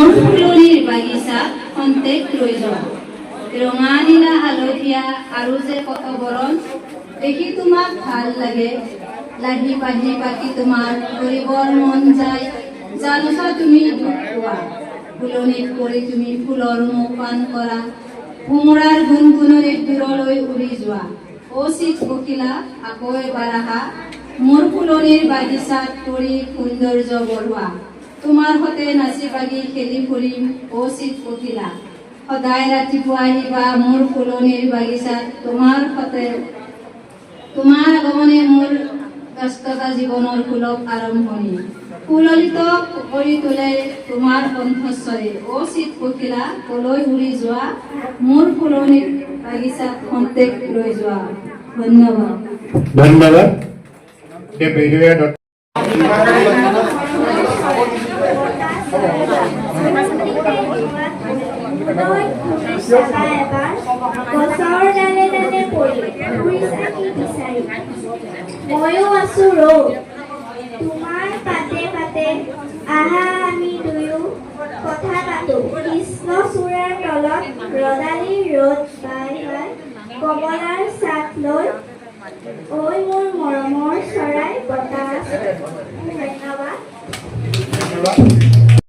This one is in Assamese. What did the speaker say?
মোৰ ফুলনিৰ বাগিচা খন্তেক লৈ যোৱা ৰঙা নীলা হালধীয়া আৰু যে কত বৰণ দেখি তোমাক ভাল লাগে লাগি পাহি পাখি তোমাৰ কৰিবৰ মন যায় জানোচা তুমি দুখ পোৱা ফুলনিত পৰি তুমি ফুলৰ মুখ পান কৰা ভোমোৰাৰ গুণগুণৰে দূৰলৈ উৰি যোৱা অ চিত পখিলা আকৌ এবাৰ আহা মোৰ ফুলনিৰ বাগিচাত পৰি সৌন্দৰ্য বঢ়োৱা তোমাৰ সতে নাচি বাগি খেলি ফুৰিম অ চিত পখিলা সদায় ৰাতিপুৱা আহিবা মোৰ ফুলনিৰ বাগিচাত তোমাৰ সতে তোমাৰ আগমনে মোৰ ব্যস্ততা জীৱনৰ সুলভ আৰম্ভণি ফুললিত কৰি তোলে তোমাৰ কণ্ঠস্বৰে অ চিত পখিলা কলৈ উৰি যোৱা মোৰ ফুলনিৰ বাগিচাত খন্তেক লৈ যোৱা ধন্যবাদ ধন্যবাদ গছৰ ডালে ডালে পৰি চাকি বিচাৰি ময়ো আছো ৰৌ তোমাৰ পাতে পাতে আহা আমি দুয়ো কথা পাতো কৃষ্ণচূড়াৰ তলত ৰদালি ৰ'দ বাই বাই কমলাৰ চাট লৈ ঐ মোৰ মৰমৰ চৰাই বতাহ ধন্যবাদ